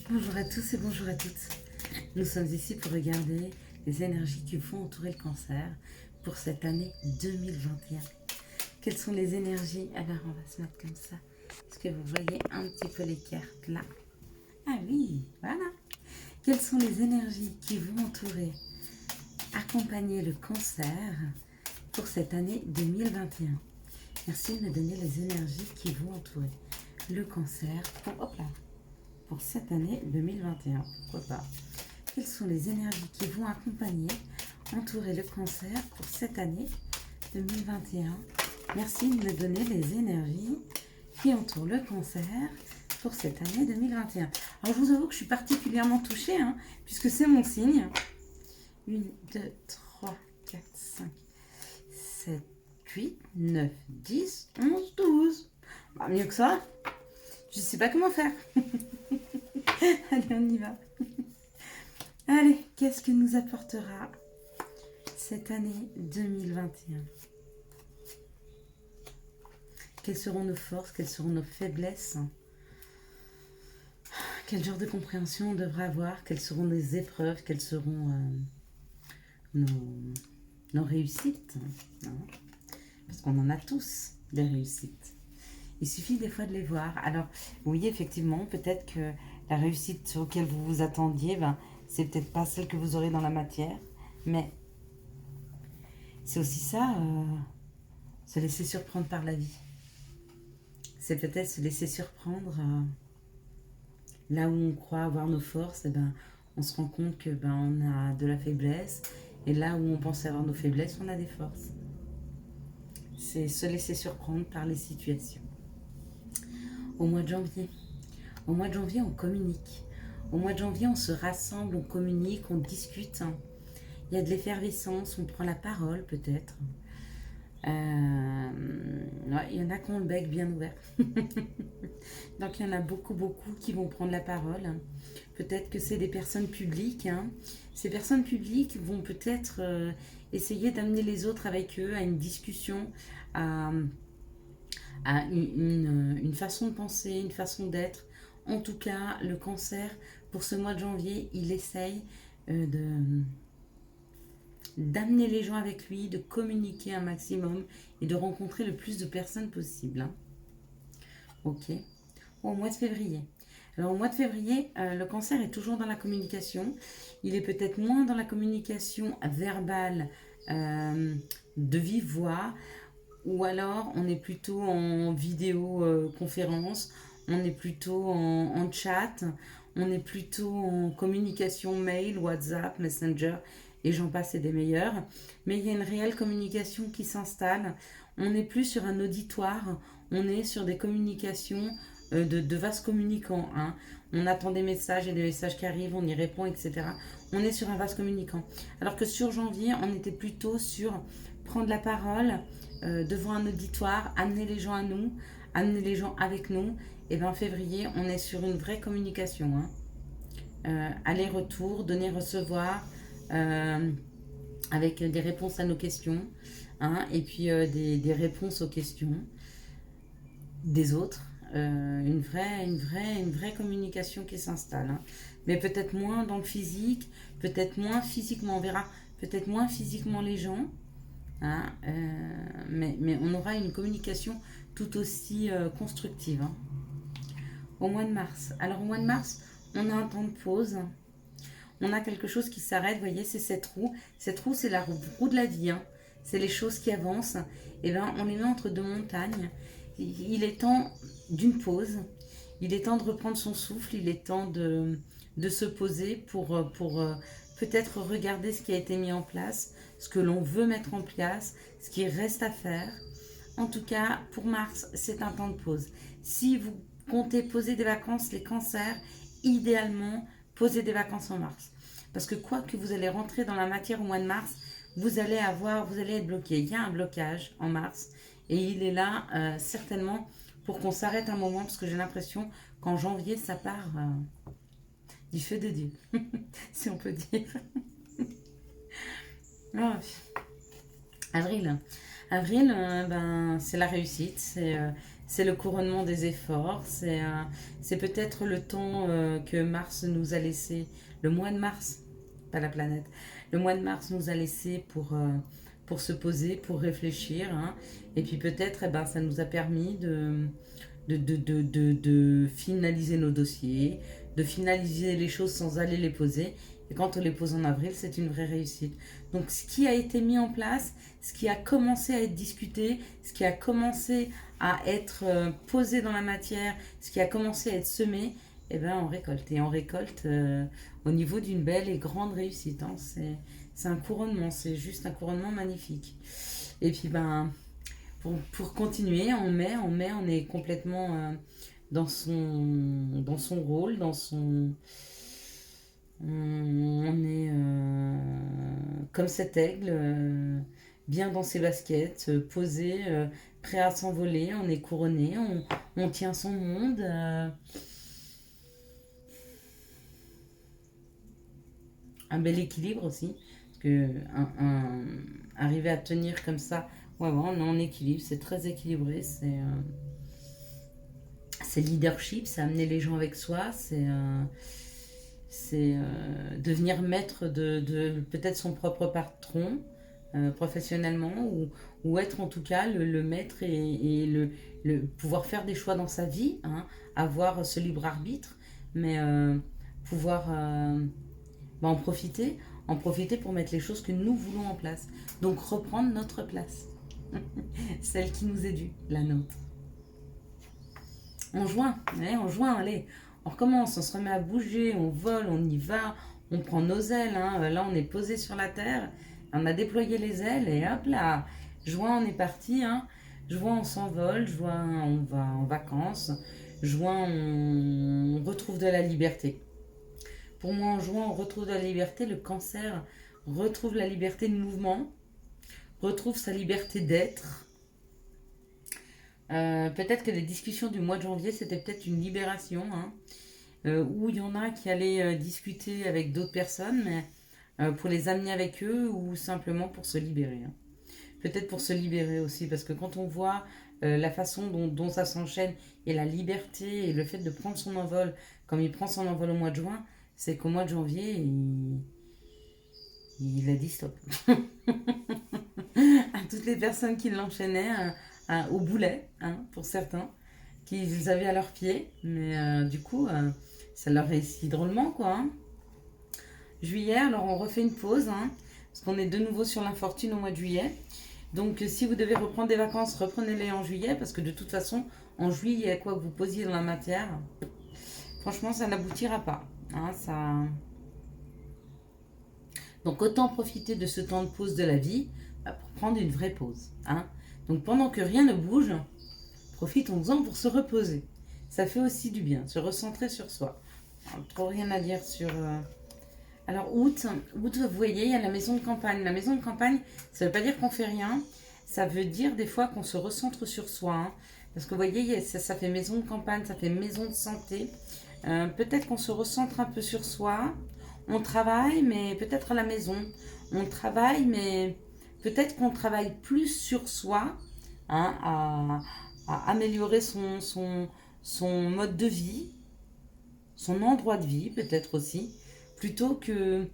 Bonjour à tous et bonjour à toutes. Nous sommes ici pour regarder les énergies qui vont entourer le cancer pour cette année 2021. Quelles sont les énergies? Alors on va se mettre comme ça. Est-ce que vous voyez un petit peu les cartes là? Ah oui, voilà. Quelles sont les énergies qui vont entourer, accompagner le cancer pour cette année 2021? Merci de me donner les énergies qui vont entourer le cancer pour cette année 2021. Pourquoi pas? Quelles sont les énergies qui vont accompagner, entourer le cancer pour cette année 2021? Merci de me donner les énergies qui entourent le cancer pour cette année 2021. Alors je vous avoue que je suis particulièrement touchée, puisque c'est mon signe. 1, 2, 3, 4, 5, 7, 8, 9, 10, 11, 12. Bah, mieux que ça, je ne sais pas comment faire. Allez, on y va. Allez, qu'est-ce que nous apportera cette année 2021? Quelles seront nos forces? Quelles seront nos faiblesses? Quel genre de compréhension on devra avoir? Quelles seront nos épreuves? Quelles seront nos réussites, parce qu'on en a tous des réussites. Il suffit des fois de les voir. Alors, oui, effectivement, peut-être que la réussite sur laquelle vous vous attendiez, c'est peut-être pas celle que vous aurez dans la matière, mais c'est aussi ça, se laisser surprendre par la vie. C'est peut-être se laisser surprendre là où on croit avoir nos forces, on se rend compte que on a de la faiblesse, et là où on pense avoir nos faiblesses, on a des forces. C'est se laisser surprendre par les situations. Au mois de janvier, on communique. Au mois de janvier, on se rassemble, on communique, on discute. Il y a de l'effervescence, on prend la parole peut-être. Il y en a qui ont le bec bien ouvert. Donc il y en a beaucoup qui vont prendre la parole. Peut-être que c'est des personnes publiques. Ces personnes publiques vont peut-être essayer d'amener les autres avec eux à une discussion, à une façon de penser, une façon d'être. En tout cas, le cancer, pour ce mois de janvier, il essaye d'amener les gens avec lui, de communiquer un maximum et de rencontrer le plus de personnes possible. Ok. Au mois de février. Alors au mois de février, le cancer est toujours dans la communication. Il est peut-être moins dans la communication verbale, de vive voix, ou alors on est plutôt en vidéoconférence, on est plutôt en chat, on est plutôt en communication mail, WhatsApp, Messenger, et j'en passe et des meilleurs. Mais il y a une réelle communication qui s'installe. On n'est plus sur un auditoire, on est sur des communications de vases communicants. On attend des messages et des messages qui arrivent, on y répond, etc. On est sur un vase communicant. Alors que sur janvier, on était plutôt sur prendre la parole devant un auditoire, amener les gens à nous, amener les gens avec nous. Et bien en février, on est sur une vraie communication. Aller-retour, donner-recevoir, avec des réponses à nos questions, et puis des réponses aux questions des autres. Une vraie communication qui s'installe. Mais peut-être moins dans le physique, peut-être moins physiquement, on verra peut-être moins physiquement les gens, mais on aura une communication tout aussi constructive. Au mois de mars. Alors au mois de mars, on a un temps de pause. On a quelque chose qui s'arrête, vous voyez, c'est cette roue. Cette roue, c'est la roue de la vie. C'est les choses qui avancent. Et on les met entre deux montagnes. Il est temps d'une pause. Il est temps de reprendre son souffle. Il est temps de se poser pour peut-être regarder ce qui a été mis en place, ce que l'on veut mettre en place, ce qui reste à faire. En tout cas, pour mars, c'est un temps de pause. Si vous comptez poser des vacances, les cancers, idéalement, posez des vacances en mars. Parce que quoi que vous allez rentrer dans la matière au mois de mars, vous allez être bloqué. Il y a un blocage en mars et il est là certainement pour qu'on s'arrête un moment, parce que j'ai l'impression qu'en janvier, ça part du feu de Dieu, si on peut dire. Avril. Avril, c'est la réussite, c'est le couronnement des efforts, c'est peut-être le temps que Mars nous a laissé, le mois de mars, pas la planète, le mois de mars nous a laissé pour se poser, pour réfléchir, hein. Et puis peut-être, eh ben, ça nous a permis de finaliser nos dossiers, de finaliser les choses sans aller les poser. Et quand on les pose en avril, c'est une vraie réussite. Donc ce qui a été mis en place, ce qui a commencé à être discuté, ce qui a commencé à être posé dans la matière, ce qui a commencé à être semé, eh ben on récolte. Et on récolte au niveau d'une belle et grande réussite, hein. C'est un couronnement, c'est juste un couronnement magnifique. Et puis pour continuer, on est complètement dans son rôle, on est comme cet aigle, bien dans ses baskets, posé, prêt à s'envoler, on est couronné, on tient son monde. Un bel équilibre aussi, parce que arriver à tenir comme ça, ouais, on est en équilibre, c'est très équilibré, c'est leadership, c'est amener les gens avec soi, c'est devenir maître de peut-être son propre patron professionnellement, ou être en tout cas le maître et pouvoir faire des choix dans sa vie, hein, avoir ce libre arbitre, mais pouvoir en profiter pour mettre les choses que nous voulons en place. Donc reprendre notre place, celle qui nous est due, la nôtre. En juin, allez, on recommence, on se remet à bouger, on vole, on y va, on prend nos ailes, hein. Là on est posé sur la terre, on a déployé les ailes et hop là, juin on est parti, hein. Juin on s'envole, juin on va en vacances, juin on retrouve de la liberté. Pour moi en juin on retrouve de la liberté, le cancer retrouve la liberté de mouvement, retrouve sa liberté d'être. Peut-être que les discussions du mois de janvier, c'était peut-être une libération, hein, où il y en a qui allaient discuter avec d'autres personnes, mais pour les amener avec eux ou simplement pour se libérer, hein. Peut-être pour se libérer aussi, parce que quand on voit la façon dont ça s'enchaîne et la liberté et le fait de prendre son envol, comme il prend son envol au mois de juin, c'est qu'au mois de janvier, il a dit stop. À toutes les personnes qui l'enchaînaient au boulet, hein, pour certains, qu'ils avaient à leurs pieds. Mais du coup, ça leur réussit drôlement, quoi, hein. Juillet, alors on refait une pause, hein, parce qu'on est de nouveau sur l'infortune au mois de juillet. Donc si vous devez reprendre des vacances, reprenez-les en juillet, parce que de toute façon, en juillet, quoi que vous posiez dans la matière, franchement, ça n'aboutira pas, hein, ça... Donc autant profiter de ce temps de pause de la vie pour prendre une vraie pause, hein. Donc pendant que rien ne bouge, profitons-en pour se reposer. Ça fait aussi du bien, se recentrer sur soi. Alors, trop rien à dire sur... Alors août, vous voyez, il y a la maison de campagne. La maison de campagne, ça ne veut pas dire qu'on fait rien. Ça veut dire des fois qu'on se recentre sur soi, hein. Parce que vous voyez, ça fait maison de campagne, ça fait maison de santé. Peut-être qu'on se recentre un peu sur soi. On travaille, mais peut-être à la maison. On travaille, mais peut-être qu'on travaille plus sur soi, hein, à améliorer son mode de vie, son endroit de vie peut-être aussi, plutôt que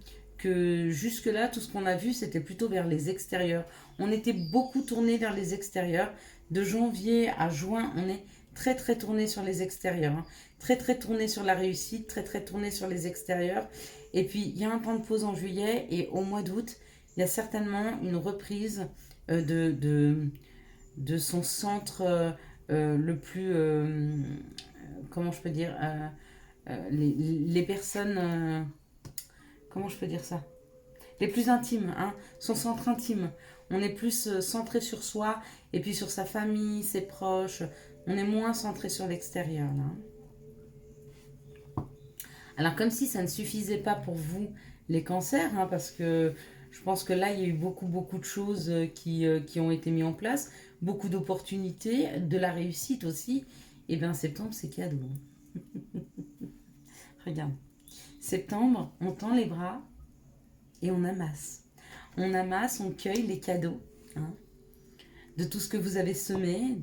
jusque-là, tout ce qu'on a vu, c'était plutôt vers les extérieurs. On était beaucoup tourné vers les extérieurs. De janvier à juin, on est très très tourné sur les extérieurs, hein. Très très tourné sur la réussite, très très tourné sur les extérieurs. Et puis, il y a un temps de pause en juillet et au mois d'août, il y a certainement une reprise de son centre le plus... comment je peux dire les personnes... comment je peux dire ça? Les plus intimes, hein, son centre intime. On est plus centré sur soi et puis sur sa famille, ses proches. On est moins centré sur l'extérieur, là. Alors comme si ça ne suffisait pas pour vous, les cancers, hein, parce que je pense que là, il y a eu beaucoup, beaucoup de choses qui ont été mises en place, beaucoup d'opportunités, de la réussite aussi. Et bien septembre, c'est cadeau. Regarde, septembre, on tend les bras et on amasse. On amasse, on cueille les cadeaux, hein. de tout ce que vous avez semé.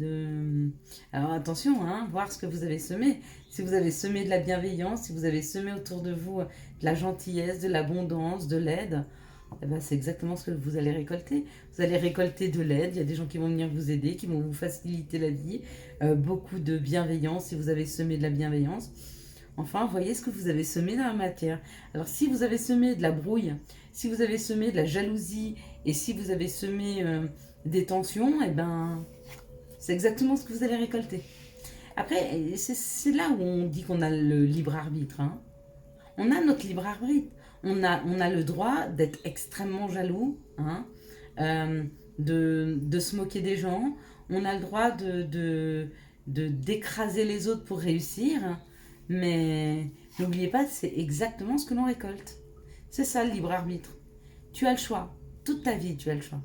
Alors attention, hein, voir ce que vous avez semé. Si vous avez semé de la bienveillance, si vous avez semé autour de vous de la gentillesse, de l'abondance, de l'aide, eh ben, c'est exactement ce que vous allez récolter. Vous allez récolter de l'aide, il y a des gens qui vont venir vous aider, qui vont vous faciliter la vie, beaucoup de bienveillance si vous avez semé de la bienveillance. Enfin, voyez ce que vous avez semé dans la matière. Alors, si vous avez semé de la brouille, si vous avez semé de la jalousie, et si vous avez semé des tensions, eh ben, c'est exactement ce que vous allez récolter. Après, c'est là où on dit qu'on a le libre arbitre. Hein. On a notre libre arbitre. On a le droit d'être extrêmement jaloux, hein, de se moquer des gens. On a le droit d'écraser les autres pour réussir. Mais n'oubliez pas, c'est exactement ce que l'on récolte. C'est ça le libre arbitre. Tu as le choix. Toute ta vie, tu as le choix.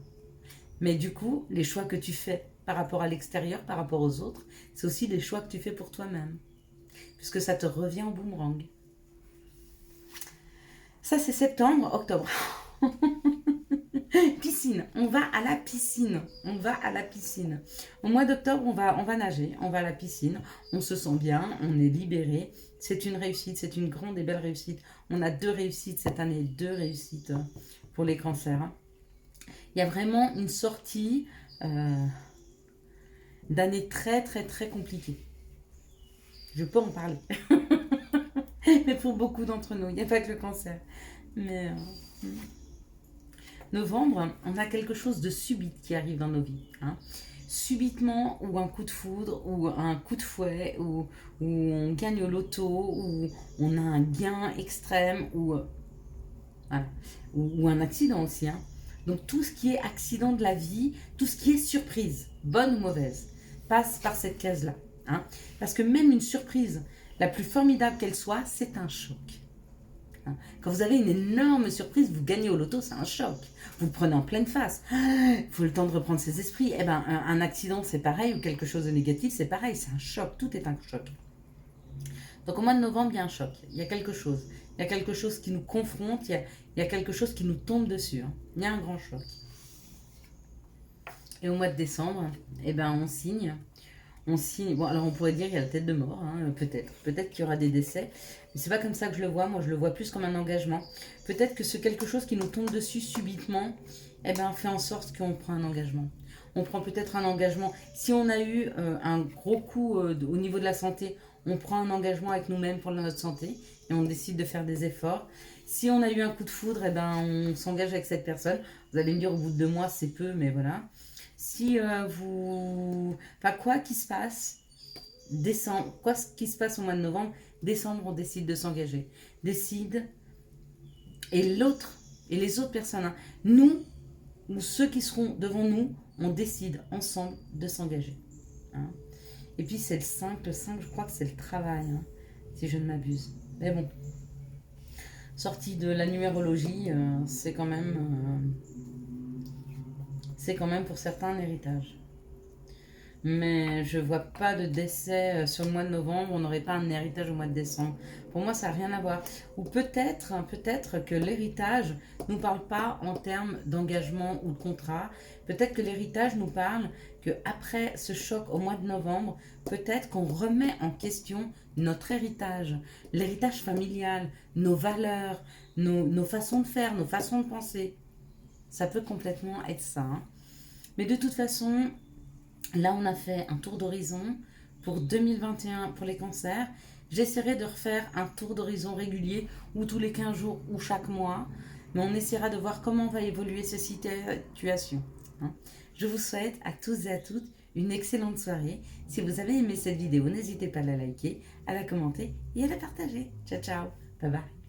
Mais du coup, les choix que tu fais par rapport à l'extérieur, par rapport aux autres, c'est aussi les choix que tu fais pour toi-même. Puisque ça te revient en boomerang. Ça, c'est septembre, octobre. Piscine, on va à la piscine. On va à la piscine. Au mois d'octobre, on va nager, on va à la piscine. On se sent bien, on est libéré. C'est une réussite, c'est une grande et belle réussite. On a 2 réussites cette année, 2 réussites pour les cancers. Il y a vraiment une sortie d'année très, très, très compliquée. Je peux en parler. Mais pour beaucoup d'entre nous, il n'y a pas que le cancer. Mais novembre, on a quelque chose de subit qui arrive dans nos vies. Hein. Subitement, ou un coup de foudre, ou un coup de fouet, ou on gagne au loto, ou on a un gain extrême, voilà. Ou un accident aussi. Hein. Donc tout ce qui est accident de la vie, tout ce qui est surprise, bonne ou mauvaise, passe par cette case-là. Hein. Parce que même une surprise, la plus formidable qu'elle soit, c'est un choc. Quand vous avez une énorme surprise, vous gagnez au loto, c'est un choc. Vous le prenez en pleine face. Il faut le temps de reprendre ses esprits. Eh ben, un accident, c'est pareil, ou quelque chose de négatif, c'est pareil, c'est un choc. Tout est un choc. Donc au mois de novembre, il y a un choc. Il y a quelque chose. Il y a quelque chose qui nous confronte, il y a quelque chose qui nous tombe dessus. Hein. Il y a un grand choc. Et au mois de décembre, eh ben, on signe. Bon, alors on pourrait dire qu'il y a la tête de mort, hein, peut-être qu'il y aura des décès, mais c'est pas comme ça que je le vois. Moi je le vois plus comme un engagement. Peut-être que c'est quelque chose qui nous tombe dessus subitement, eh ben fait en sorte qu'on prend un engagement. On prend peut-être un engagement. Si on a eu un gros coup au niveau de la santé, on prend un engagement avec nous-mêmes pour notre santé et on décide de faire des efforts. Si on a eu un coup de foudre, eh ben on s'engage avec cette personne. Vous allez me dire au bout de 2 mois c'est peu, mais voilà. Si quoi qu'il se passe, quoi qu'il se passe au mois de novembre, décembre, on décide de s'engager. Et les autres personnes, hein, nous, ou ceux qui seront devant nous, on décide ensemble de s'engager. Hein. Et puis c'est le 5, je crois que c'est le travail, hein, si je ne m'abuse. Mais bon, sortie de la numérologie, c'est quand même pour certains un héritage. Mais je vois pas de décès sur le mois de novembre, on n'aurait pas un héritage au mois de décembre. Pour moi, ça n'a rien à voir. Ou peut-être que l'héritage ne nous parle pas en termes d'engagement ou de contrat. Peut-être que l'héritage nous parle qu'après ce choc au mois de novembre, peut-être qu'on remet en question notre héritage, l'héritage familial, nos valeurs, nos façons de faire, nos façons de penser. Ça peut complètement être ça. Hein. Mais de toute façon, là on a fait un tour d'horizon pour 2021 pour les cancers. J'essaierai de refaire un tour d'horizon régulier, ou tous les 15 jours, ou chaque mois. Mais on essaiera de voir comment va évoluer cette situation. Hein. Je vous souhaite à tous et à toutes une excellente soirée. Si vous avez aimé cette vidéo, n'hésitez pas à la liker, à la commenter et à la partager. Ciao, ciao. Bye bye.